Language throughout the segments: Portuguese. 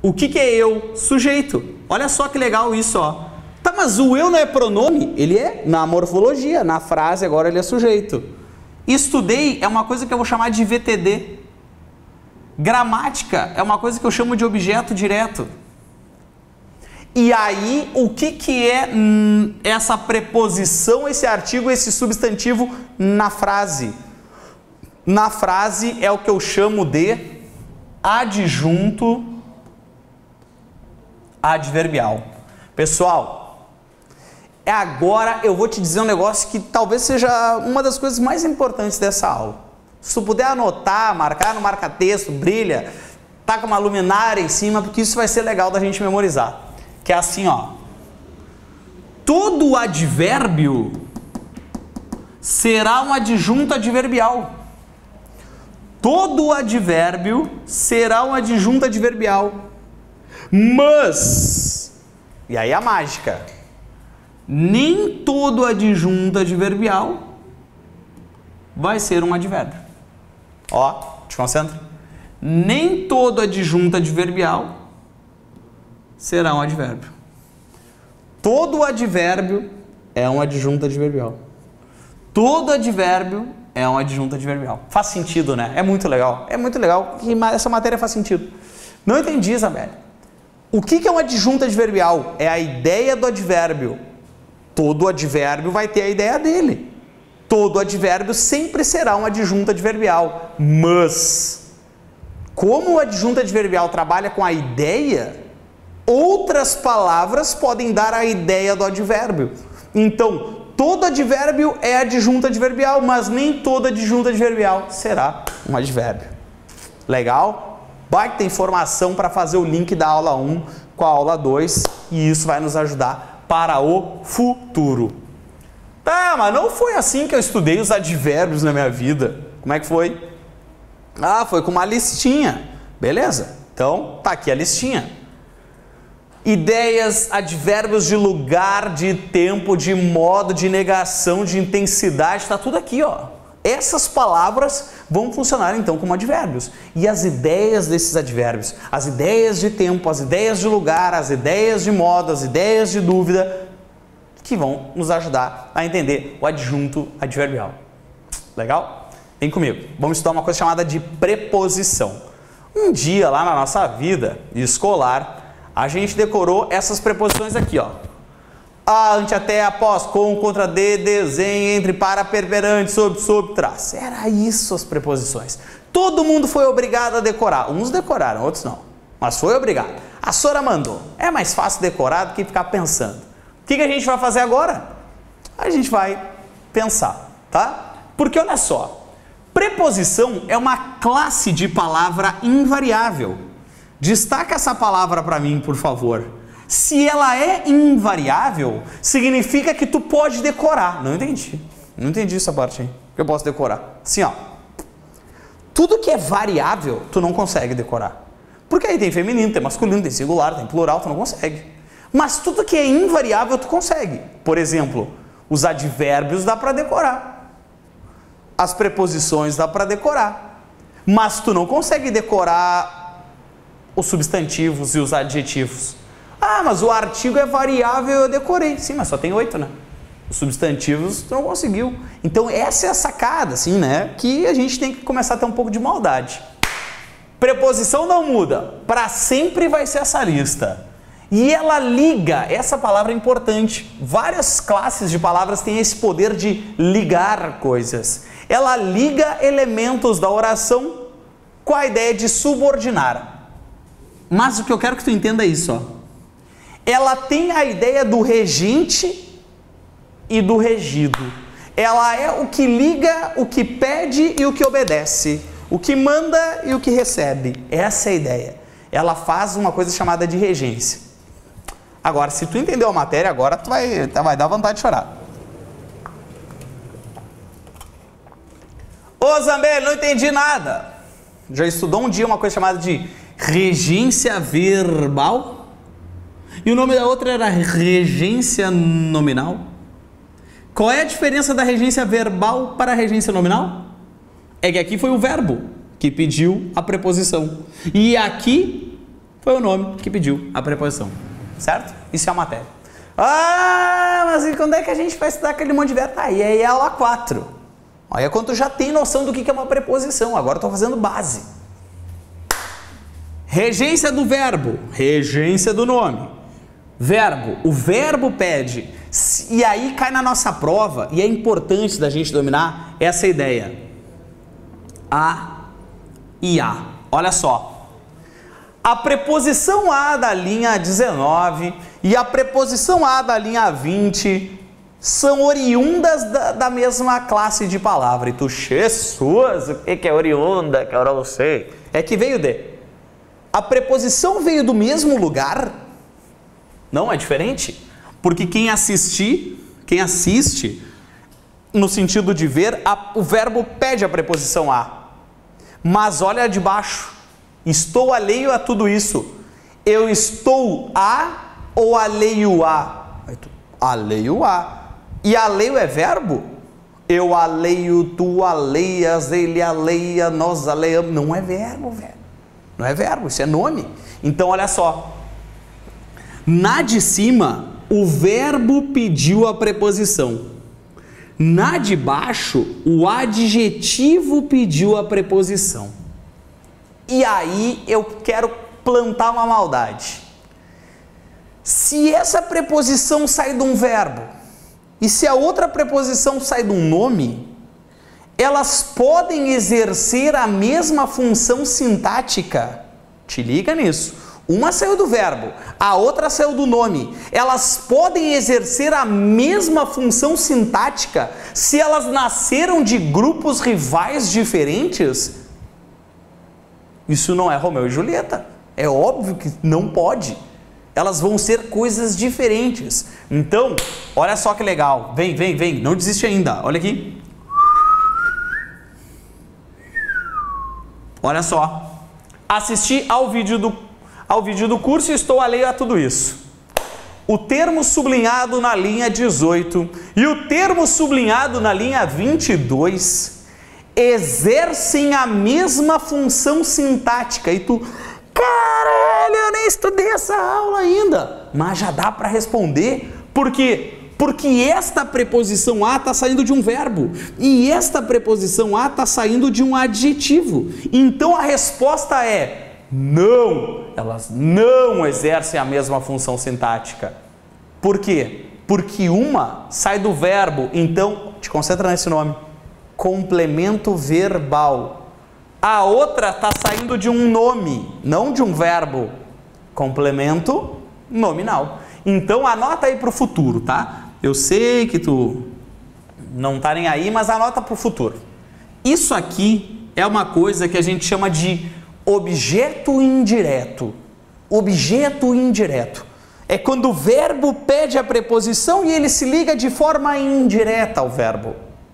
O que é eu? Sujeito. Olha só que legal isso, ó. Tá, mas o eu não é pronome? Ele é na morfologia, na frase agora ele é sujeito. Estudei é uma coisa que eu vou chamar de VTD. Gramática é uma coisa que eu chamo de objeto direto. E aí, o que é essa preposição, esse artigo, esse substantivo na frase? Na frase é o que eu chamo de adjunto adverbial. Pessoal, agora eu vou te dizer um negócio que talvez seja uma das coisas mais importantes dessa aula. Se tu puder anotar, marcar no marca-texto, brilha, taca uma luminária em cima, porque isso vai ser legal da gente memorizar. Que é assim, ó. Todo advérbio será um adjunto adverbial. Todo advérbio será um adjunto adverbial. Mas, e aí a mágica, nem todo adjunto adverbial vai ser um advérbio. Ó, te concentra. Nem todo adjunto adverbial será um advérbio. Todo advérbio é um adjunto adverbial. Todo advérbio é um adjunto adverbial. Faz sentido, né? É muito legal. É muito legal que essa matéria faz sentido. Não entendi, Isabelle. O que é um adjunto adverbial? É a ideia do advérbio. Todo advérbio vai ter a ideia dele. Todo advérbio sempre será um adjunto adverbial. Mas, como o adjunto adverbial trabalha com a ideia, outras palavras podem dar a ideia do advérbio. Então, todo advérbio é adjunto adverbial, mas nem todo adjunto adverbial será um advérbio. Legal? Baita informação para fazer o link da aula 1 com a aula 2 e isso vai nos ajudar para o futuro. Tá, mas não foi assim que eu estudei os advérbios na minha vida. Como é que foi? Ah, foi com uma listinha. Beleza? Então, tá aqui a listinha. Ideias, advérbios de lugar, de tempo, de modo, de negação, de intensidade, está tudo aqui, ó. Essas palavras vão funcionar então como advérbios. E as ideias desses advérbios, as ideias de tempo, as ideias de lugar, as ideias de modo, as ideias de dúvida, que vão nos ajudar a entender o adjunto adverbial. Legal? Vem comigo. Vamos estudar uma coisa chamada de preposição. Um dia lá na nossa vida escolar, a gente decorou essas preposições aqui, ó. A, ante, até, após, com, contra, de, desenho, entre, para, perante, sob, trás. Era isso as preposições. Todo mundo foi obrigado a decorar. Uns decoraram, outros não. Mas foi obrigado. A Sora mandou. É mais fácil decorar do que ficar pensando. O que a gente vai fazer agora? A gente vai pensar, tá? Porque olha só. Preposição é uma classe de palavra invariável. Destaca essa palavra para mim, por favor. Se ela é invariável, significa que tu pode decorar. Não entendi. Não entendi essa parte aí. Eu posso decorar. Assim, ó. Tudo que é variável, tu não consegue decorar. Porque aí tem feminino, tem masculino, tem singular, tem plural, tu não consegue. Mas tudo que é invariável, tu consegue. Por exemplo, os advérbios dá para decorar. As preposições dá para decorar. Mas tu não consegue decorar os substantivos e os adjetivos. Ah, mas o artigo é variável, eu decorei. Sim, mas só tem 8, né? Os substantivos tu não conseguiu. Então essa é a sacada, assim, né? Que a gente tem que começar a ter um pouco de maldade. Preposição não muda. Para sempre vai ser essa lista. E ela liga, essa palavra é importante. Várias classes de palavras têm esse poder de ligar coisas. Ela liga elementos da oração com a ideia de subordinar. Mas o que eu quero que tu entenda é isso, ó. Ela tem a ideia do regente e do regido. Ela é o que liga, o que pede e o que obedece. O que manda e o que recebe. Essa é a ideia. Ela faz uma coisa chamada de regência. Agora, se tu entendeu a matéria, agora tu vai dar vontade de chorar. Ô Zambelli, não entendi nada. Já estudou um dia uma coisa chamada de regência verbal? E o nome da outra era regência nominal? Qual é a diferença da regência verbal para a regência nominal? É que aqui foi o verbo que pediu a preposição. E aqui foi o nome que pediu a preposição, certo? Isso é a matéria. Ah, mas e quando é que a gente vai estudar aquele monte de verbo? Aí é aula 4. Olha quando tu já tem noção do que é uma preposição, agora eu estou fazendo base. Regência do verbo, regência do nome. Verbo, o verbo pede, e aí cai na nossa prova, e é importante da gente dominar essa ideia. A e a. Olha só. A preposição a da linha 19 e a preposição a da linha 20 são oriundas da mesma classe de palavra. E tu, Jesus, o que é oriunda, que eu não sei. É que veio de. A preposição veio do mesmo lugar. Não é diferente? Porque quem assiste, no sentido de ver, o verbo pede a preposição a. Mas olha de baixo, estou alheio a tudo isso. Eu estou a ou alheio a? Alheio a. E alheio é verbo? Eu alheio, tu aleias, ele aleia, nós aleiamos. Não é verbo, velho. Não é verbo, isso é nome. Então olha só. Na de cima, o verbo pediu a preposição. Na de baixo, o adjetivo pediu a preposição. E aí eu quero plantar uma maldade. Se essa preposição sai de um verbo, e se a outra preposição sai de um nome, elas podem exercer a mesma função sintática. Te liga nisso. Uma saiu do verbo, a outra saiu do nome. Elas podem exercer a mesma função sintática se elas nasceram de grupos rivais diferentes? Isso não é Romeu e Julieta. É óbvio que não pode. Elas vão ser coisas diferentes. Então, olha só que legal. Vem, vem, vem. Não desiste ainda. Olha aqui. Olha só. Assisti ao vídeo do curso e estou alheio a tudo isso. O termo sublinhado na linha 18 e o termo sublinhado na linha 22 exercem a mesma função sintática. E tu, caralho, eu nem estudei essa aula ainda. Mas já dá para responder. Por quê? Porque esta preposição a está saindo de um verbo e esta preposição a está saindo de um adjetivo. Então a resposta é não, elas não exercem a mesma função sintática. Por quê? Porque uma sai do verbo, então, te concentra nesse nome, complemento verbal. A outra está saindo de um nome, não de um verbo, complemento nominal. Então anota aí para o futuro, tá? Eu sei que tu não tá nem aí, mas anota para o futuro. Isso aqui é uma coisa que a gente chama de objeto indireto. Objeto indireto. É quando o verbo pede a preposição e ele se liga de forma indireta ao verbo.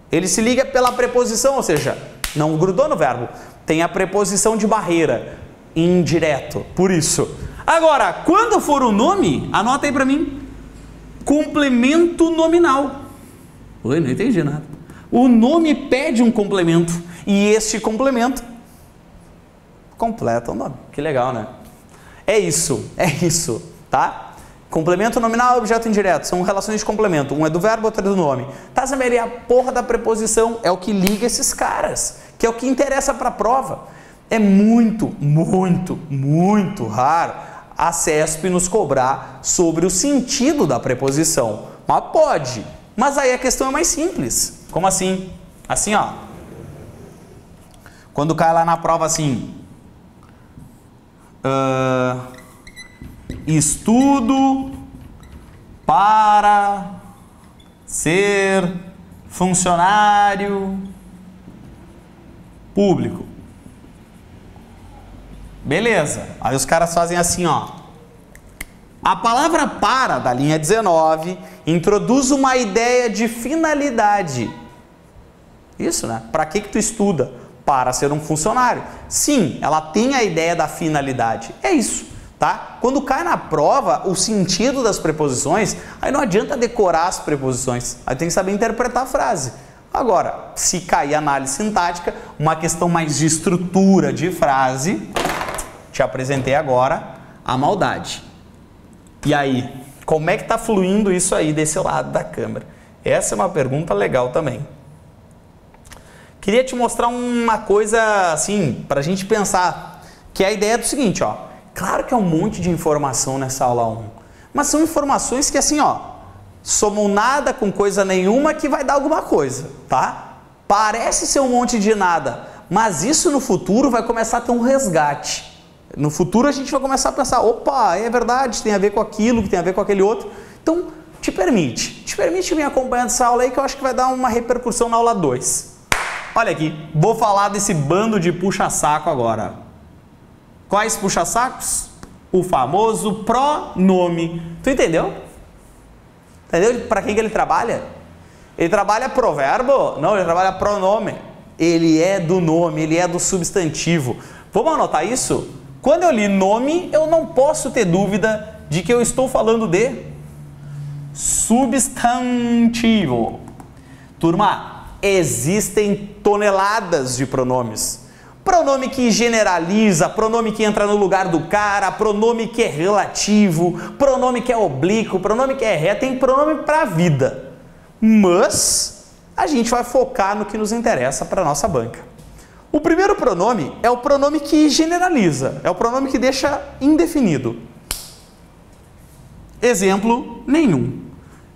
Ele se liga pela preposição, ou seja, não grudou no verbo. Tem a preposição de barreira, indireto, por isso. Agora, quando for o nome, anota aí para mim. Complemento nominal. Oi, não entendi nada. O nome pede um complemento e este complemento completa o nome. Que legal, né? É isso, tá? Complemento nominal e objeto indireto são relações de complemento. Um é do verbo, outro é do nome. Tá, Sameli, a porra da preposição é o que liga esses caras, que é o que interessa para a prova. É muito, muito, muito raro a CESP nos cobrar sobre o sentido da preposição. Mas pode. Mas aí a questão é mais simples. Como assim? Assim, ó. Quando cai lá na prova assim... estudo para ser funcionário público. Beleza. Aí os caras fazem assim, ó. A palavra para, da linha 19, introduz uma ideia de finalidade. Isso, né? Para que tu estuda? Para ser um funcionário. Sim, ela tem a ideia da finalidade. É isso, tá? Quando cai na prova, o sentido das preposições, aí não adianta decorar as preposições. Aí tem que saber interpretar a frase. Agora, se cair análise sintática, uma questão mais de estrutura de frase... Te apresentei agora a maldade. E aí, como é que está fluindo isso aí desse lado da câmera? Essa é uma pergunta legal também. Queria te mostrar uma coisa assim, para a gente pensar, que é a ideia do seguinte, ó. Claro que é um monte de informação nessa aula 1, mas são informações que assim, ó, somam nada com coisa nenhuma que vai dar alguma coisa, tá? Parece ser um monte de nada, mas isso no futuro vai começar a ter um resgate. No futuro a gente vai começar a pensar, opa, é verdade, tem a ver com aquilo, que tem a ver com aquele outro. Então, te permite vir acompanhando essa aula aí, que eu acho que vai dar uma repercussão na aula 2. Olha aqui, vou falar desse bando de puxa-saco agora. Quais puxa-sacos? O famoso pronome. Tu entendeu? Entendeu para quem que ele trabalha? Ele trabalha provérbio? Não, ele trabalha pronome. Ele é do nome, ele é do substantivo. Vamos anotar isso? Quando eu li nome, eu não posso ter dúvida de que eu estou falando de substantivo. Turma, existem toneladas de pronomes. Pronome que generaliza, pronome que entra no lugar do cara, pronome que é relativo, pronome que é oblíquo, pronome que é reto, tem pronome para a vida. Mas a gente vai focar no que nos interessa para a nossa banca. O primeiro pronome é o pronome que generaliza, é o pronome que deixa indefinido. Exemplo, nenhum.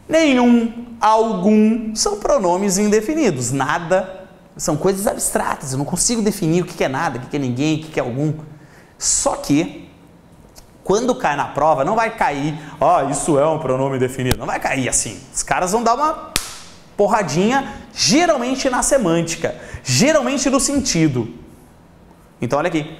Nenhum, algum, são pronomes indefinidos. Nada, são coisas abstratas, eu não consigo definir o que é nada, o que é ninguém, o que é algum. Só que, quando cai na prova, não vai cair, isso é um pronome definido. Não vai cair assim. Os caras vão dar uma porradinha, geralmente na semântica, geralmente no sentido. Então, olha aqui.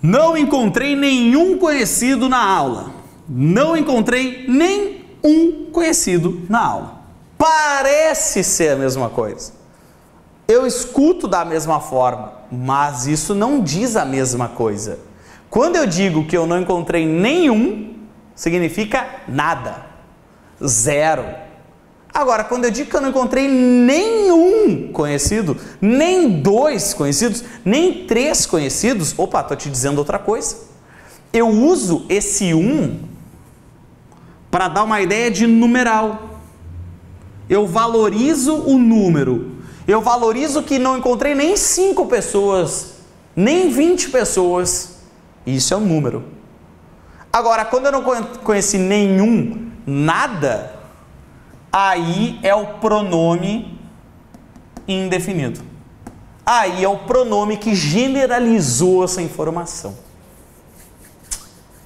Não encontrei nenhum conhecido na aula. Não encontrei nenhum conhecido na aula. Parece ser a mesma coisa. Eu escuto da mesma forma, mas isso não diz a mesma coisa. Quando eu digo que eu não encontrei nenhum, significa nada. Zero. Agora, quando eu digo que eu não encontrei nenhum conhecido, nem 2 conhecidos, nem 3 conhecidos, opa, estou te dizendo outra coisa. Eu uso esse para dar uma ideia de numeral. Eu valorizo o número. Eu valorizo que não encontrei nem 5 pessoas, nem 20 pessoas. Isso é um número. Agora, quando eu não conheci nenhum, nada, aí é o pronome indefinido. Aí é o pronome que generalizou essa informação.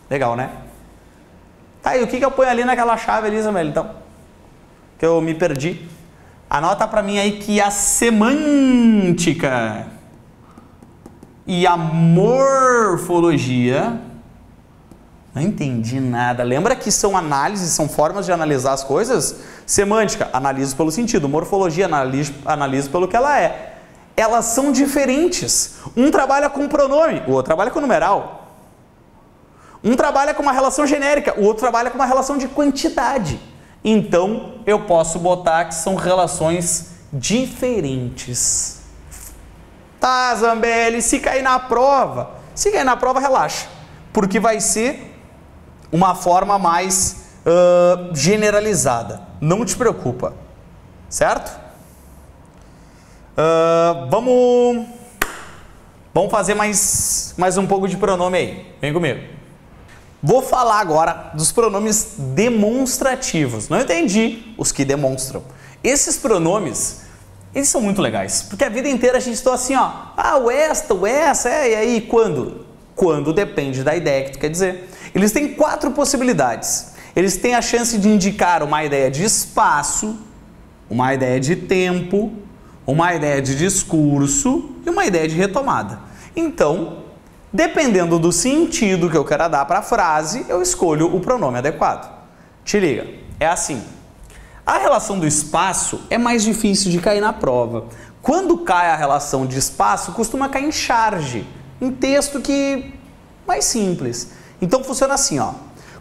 Legal, né? Tá, e o que eu ponho ali naquela chave ali, Isabel, então? Que eu me perdi. Anota para mim aí que a semântica e a morfologia... Não entendi nada. Lembra que são análises, são formas de analisar as coisas? Semântica, analiso pelo sentido. Morfologia, analiso pelo que ela é. Elas são diferentes. Um trabalha com pronome, o outro trabalha com numeral. Um trabalha com uma relação genérica, o outro trabalha com uma relação de quantidade. Então, eu posso botar que são relações diferentes. Tá, Zambelli, se cair na prova, relaxa. Porque vai ser uma forma mais generalizada. Não te preocupa. Certo? Vamos fazer mais um pouco de pronome aí. Vem comigo. Vou falar agora dos pronomes demonstrativos. Não entendi os que demonstram. Esses pronomes, eles são muito legais. Porque a vida inteira a gente está assim, ó. O esta, o essa, e aí quando? Quando depende da ideia que tu quer dizer. Eles têm 4 possibilidades. Eles têm a chance de indicar uma ideia de espaço, uma ideia de tempo, uma ideia de discurso e uma ideia de retomada. Então, dependendo do sentido que eu quero dar para a frase, eu escolho o pronome adequado. Te liga, é assim. A relação do espaço é mais difícil de cair na prova. Quando cai a relação de espaço, costuma cair em charge, em texto que mais simples. Então funciona assim, ó.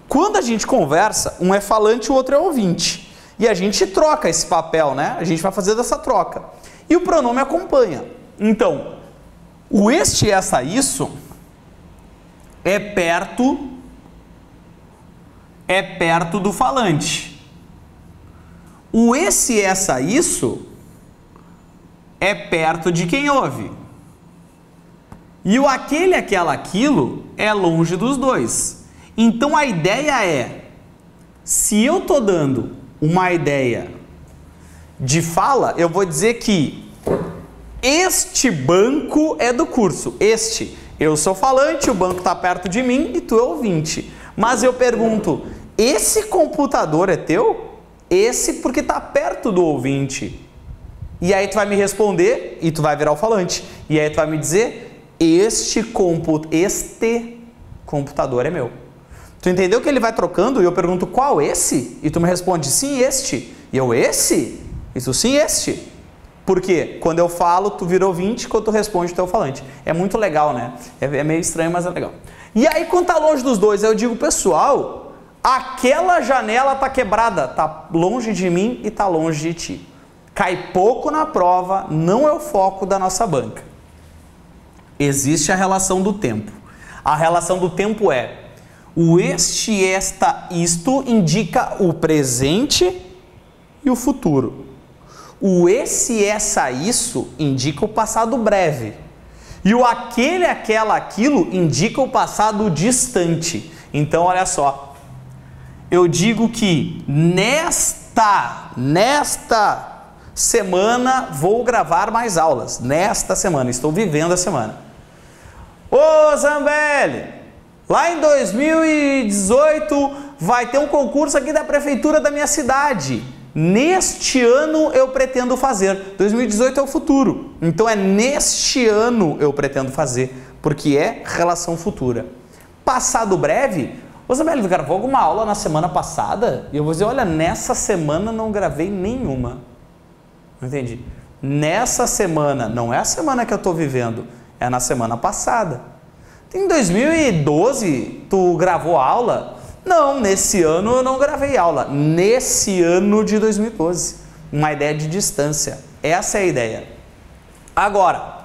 Quando a gente conversa, um é falante e o outro é ouvinte. E a gente troca esse papel, né? A gente vai fazer dessa troca. E o pronome acompanha. Então, o este, essa, isso é perto do falante. O esse, essa, isso é perto de quem ouve. E o aquele, aquela, aquilo é longe dos dois. Então a ideia é, se eu estou dando uma ideia de fala, eu vou dizer que este banco é do curso. Eu sou falante, o banco está perto de mim e tu é ouvinte. Mas eu pergunto, esse computador é teu? Esse porque está perto do ouvinte. E aí tu vai me responder e tu vai virar o falante. E aí tu vai me dizer, este computador é meu. Tu entendeu que ele vai trocando e eu pergunto, qual esse? E tu me responde, sim, este. E eu, esse? E tu, sim, este. Por quê? Quando eu falo, tu vira ouvinte, quando tu responde, tu é o falante. É muito legal, né? É meio estranho, mas é legal. E aí, quando tá longe dos dois, eu digo, pessoal, aquela janela tá quebrada, tá longe de mim e tá longe de ti. Cai pouco na prova, não é o foco da nossa banca. Existe a relação do tempo. A relação do tempo é o este, esta, isto indica o presente e o futuro. O esse, essa, isso indica o passado breve. E o aquele, aquela, aquilo indica o passado distante. Então, olha só. Eu digo que nesta semana vou gravar mais aulas. Nesta semana, estou vivendo a semana. Ô Zambelli, lá em 2018 vai ter um concurso aqui da prefeitura da minha cidade. Neste ano eu pretendo fazer. 2018 é o futuro. Então é neste ano eu pretendo fazer, porque é relação futura. Passado breve, ô Zambelli, gravou alguma aula na semana passada? E eu vou dizer, olha, nessa semana não gravei nenhuma. Não entendi. Nessa semana, não é a semana que eu estou vivendo, é na semana passada. Em 2012, tu gravou aula? Não, nesse ano eu não gravei aula. Nesse ano de 2012. Uma ideia de distância. Essa é a ideia. Agora,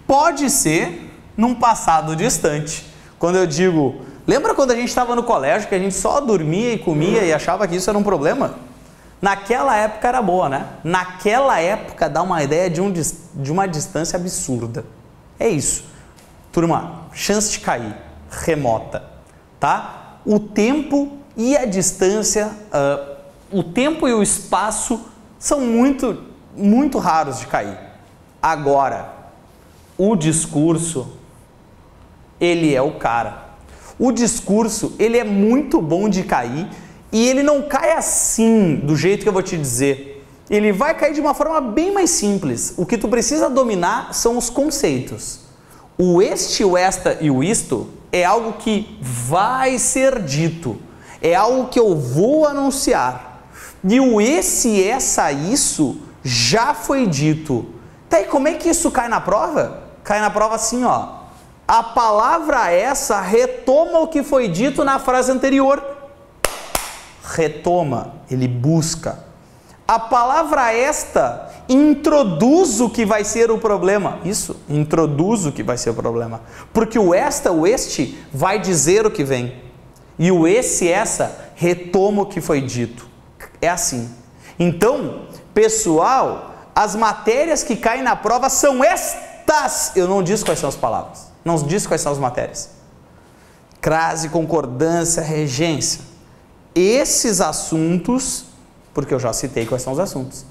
pode ser num passado distante. Quando eu digo, lembra quando a gente estava no colégio que a gente só dormia e comia e achava que isso era um problema? Naquela época era boa, né? Naquela época dá uma ideia de uma distância absurda. É isso. Turma, chance de cair, remota, tá? O tempo e a distância, o tempo e o espaço são muito raros de cair. Agora, o discurso, ele é o cara. O discurso, ele é muito bom de cair e ele não cai assim, do jeito que eu vou te dizer. Ele vai cair de uma forma bem mais simples. O que tu precisa dominar são os conceitos. O este, o esta e o isto é algo que vai ser dito. É algo que eu vou anunciar. E o esse, essa, isso já foi dito. Tá, e como é que isso cai na prova? Cai na prova assim, ó. A palavra essa retoma o que foi dito na frase anterior. Retoma, ele busca. A palavra esta introduz o que vai ser o problema. Isso, introduz o que vai ser o problema. Porque o esta, o este, vai dizer o que vem. E o esse, essa, retoma o que foi dito. É assim. Então, pessoal, as matérias que caem na prova são estas. Eu não disse quais são as palavras. Não disse quais são as matérias. Crase, concordância, regência. Esses assuntos, porque eu já citei quais são os assuntos.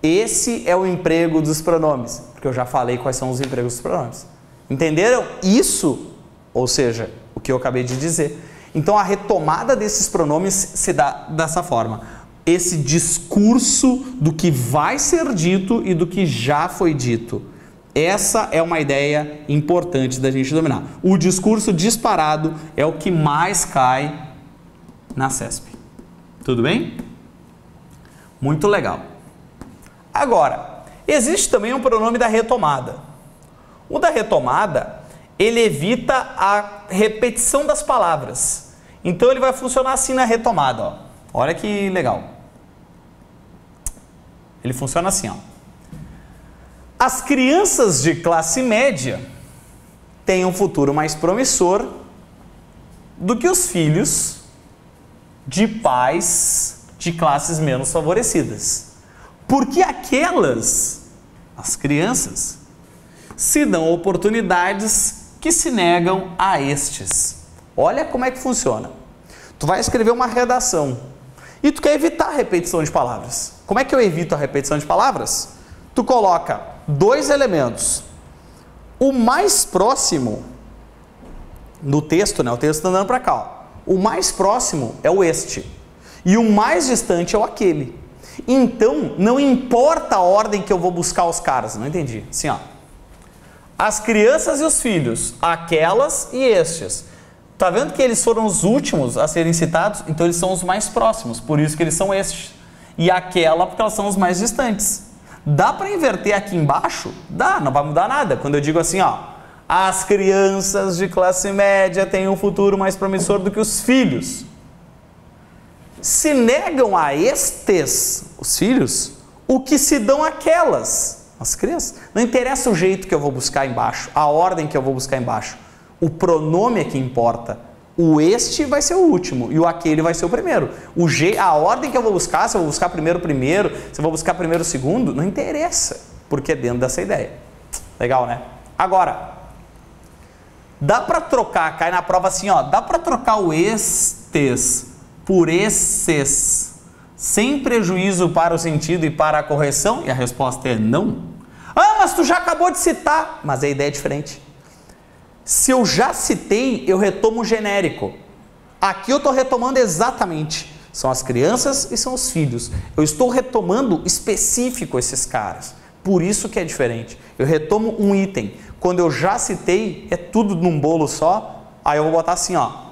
Esse é o emprego dos pronomes, porque eu já falei quais são os empregos dos pronomes. Entenderam isso? Ou seja, o que eu acabei de dizer. Então a retomada desses pronomes se dá dessa forma. Esse discurso do que vai ser dito e do que já foi dito. Essa é uma ideia importante da gente dominar. O discurso disparado é o que mais cai na CESP. Tudo bem? Muito legal. Agora, existe também um pronome da retomada. O da retomada, ele evita a repetição das palavras. Então ele vai funcionar assim na retomada, ó. Olha que legal. Ele funciona assim, ó. As crianças de classe média têm um futuro mais promissor do que os filhos de pais de classes menos favorecidas. Porque aquelas, as crianças, se dão oportunidades que se negam a estes. Olha como é que funciona. Tu vai escrever uma redação e tu quer evitar a repetição de palavras. Como é que eu evito a repetição de palavras? Tu coloca dois elementos. O mais próximo no texto, né? O texto está andando para cá, ó. O mais próximo é o este e o mais distante é o aquele. Então, não importa a ordem que eu vou buscar os caras. Não entendi. Assim, ó. As crianças e os filhos, aquelas e estes. Tá vendo que eles foram os últimos a serem citados? Então eles são os mais próximos, por isso que eles são estes. E aquela, porque elas são os mais distantes. Dá para inverter aqui embaixo? Dá, não vai mudar nada. Quando eu digo assim, ó, as crianças de classe média têm um futuro mais promissor do que os filhos. Se negam a estes, os filhos, o que se dão aquelas, as crianças. Não interessa o jeito que eu vou buscar embaixo, a ordem que eu vou buscar embaixo. O pronome é que importa. O este vai ser o último e o aquele vai ser o primeiro. A ordem que eu vou buscar, se eu vou buscar primeiro, se eu vou buscar primeiro, segundo, não interessa, porque é dentro dessa ideia. Legal, né? Agora, dá para trocar, cai na prova assim, ó, dá para trocar o estes por esses, sem prejuízo para o sentido e para a correção? E a resposta é não. Ah, mas tu já acabou de citar. Mas a ideia é diferente. Se eu já citei, eu retomo o genérico. Aqui eu estou retomando exatamente. São as crianças e são os filhos. Eu estou retomando específico esses caras. Por isso que é diferente. Eu retomo um item. Quando eu já citei, é tudo num bolo só. Aí eu vou botar assim, ó.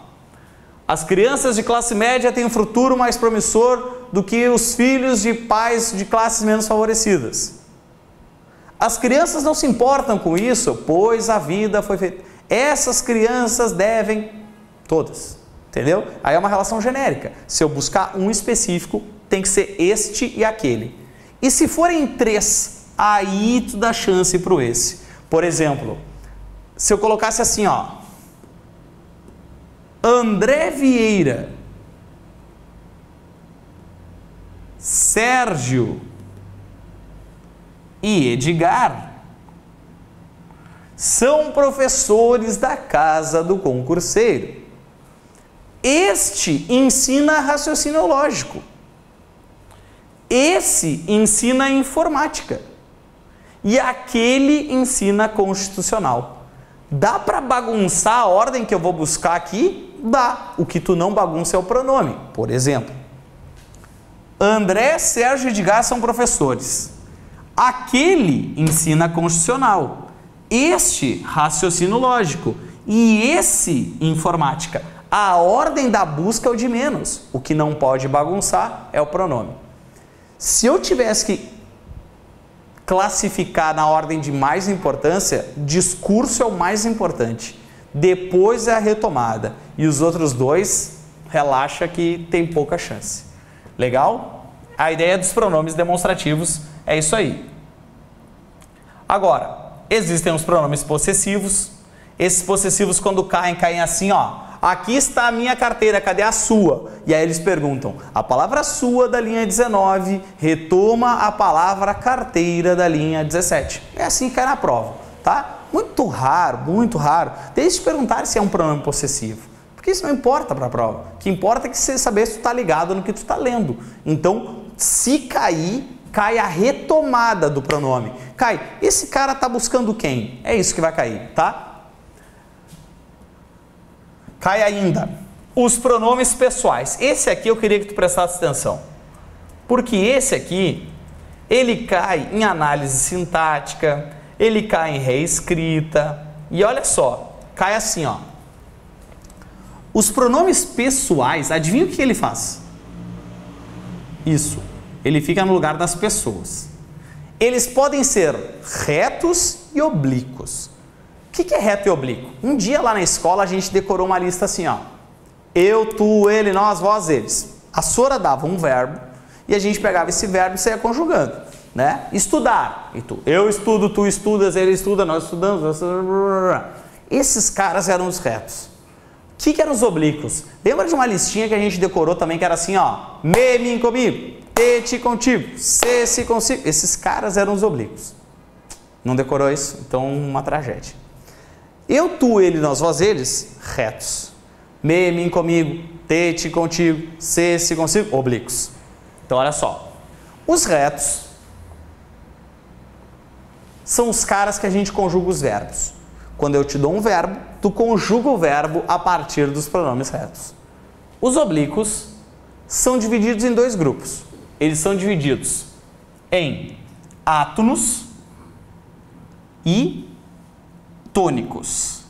As crianças de classe média têm um futuro mais promissor do que os filhos de pais de classes menos favorecidas. As crianças não se importam com isso, pois a vida foi feita. Essas crianças devem, todas, entendeu? Aí é uma relação genérica. Se eu buscar um específico, tem que ser este e aquele. E se forem três, aí tu dá chance para o esse. Por exemplo, se eu colocasse assim, ó, André Vieira, Sérgio e Edgar são professores da casa do concurseiro. Este ensina raciocínio lógico. Esse ensina informática. E aquele ensina constitucional. Dá para bagunçar a ordem que eu vou buscar aqui? Dá. O que tu não bagunça é o pronome. Por exemplo, André, Sérgio e Edgar são professores. Aquele ensina constitucional. Este, raciocínio lógico. E esse, informática. A ordem da busca é o de menos. O que não pode bagunçar é o pronome. Se eu tivesse que classificar na ordem de mais importância, discurso é o mais importante. Depois é a retomada. E os outros dois, relaxa que tem pouca chance. Legal? A ideia dos pronomes demonstrativos é isso aí. Agora, existem os pronomes possessivos. Esses possessivos, quando caem assim, ó. Aqui está a minha carteira, cadê a sua? E aí eles perguntam, a palavra sua da linha 19 retoma a palavra carteira da linha 17. É assim que cai na prova, tá? Muito raro, muito raro. Deixa eu te perguntar se é um pronome possessivo. Porque isso não importa para a prova. O que importa é que você saber se tu está ligado no que tu está lendo. Então, se cair, cai a retomada do pronome. Cai, esse cara está buscando quem? É isso que vai cair, tá? Cai ainda os pronomes pessoais. Esse aqui eu queria que tu prestasse atenção. Porque esse aqui, ele cai em análise sintática, ele cai em reescrita. E olha só, cai assim, ó. Os pronomes pessoais, adivinha o que ele faz? Isso, ele fica no lugar das pessoas. Eles podem ser retos e oblíquos. O que é reto e oblíquo? Um dia lá na escola a gente decorou uma lista assim, ó. Eu, tu, ele, nós, vós, eles. A Sora dava um verbo e a gente pegava esse verbo e saia conjugando, né? Estudar. E tu, eu estudo, tu estudas, ele estuda, nós estudamos. Esses caras eram os retos. O que eram os oblíquos? Lembra de uma listinha que a gente decorou também, que era assim, ó, me, mim, comigo, te, ti, contigo, se, se, consigo. Esses caras eram os oblíquos. Não decorou isso? Então, uma tragédia. Eu, tu, ele, nós, vós, eles, retos. Me, mim, comigo, te, ti, contigo, se, consigo, oblíquos. Então, olha só. Os retos são os caras que a gente conjuga os verbos. Quando eu te dou um verbo, tu conjuga o verbo a partir dos pronomes retos. Os oblíquos são divididos em dois grupos. Eles são divididos em átonos e tônicos.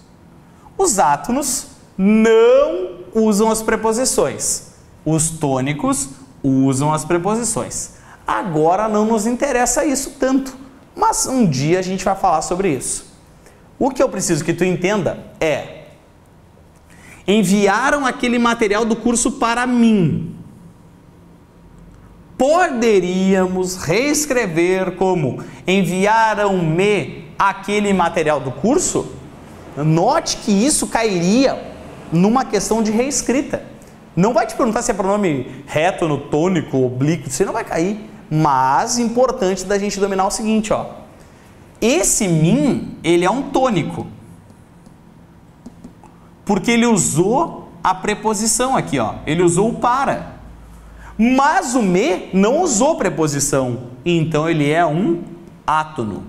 Os átonos não usam as preposições. Os tônicos usam as preposições. Agora não nos interessa isso tanto, mas um dia a gente vai falar sobre isso. O que eu preciso que tu entenda é: enviaram aquele material do curso para mim. Poderíamos reescrever como enviaram-me aquele material do curso? Note que isso cairia numa questão de reescrita. Não vai te perguntar se é pronome reto, no tônico, oblíquo, você não vai cair. Mas importante da gente dominar o seguinte, ó. Esse mim, ele é um tônico. Porque ele usou a preposição aqui, ó. Ele usou o para. Mas o me não usou preposição. Então ele é um átono.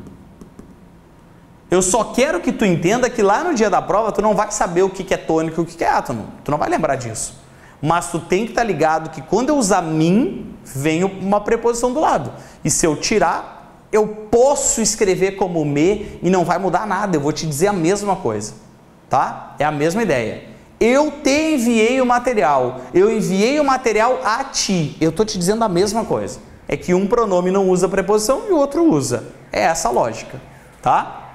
Eu só quero que tu entenda que lá no dia da prova tu não vai saber o que é tônico e o que é átono. Tu não vai lembrar disso. Mas tu tem que estar ligado que quando eu usar mim, vem uma preposição do lado. E se eu tirar, eu posso escrever como me e não vai mudar nada. Eu vou te dizer a mesma coisa. Tá? É a mesma ideia. Eu te enviei o material. Eu enviei o material a ti. Eu estou te dizendo a mesma coisa. É que um pronome não usa preposição e o outro usa. É essa a lógica. Tá?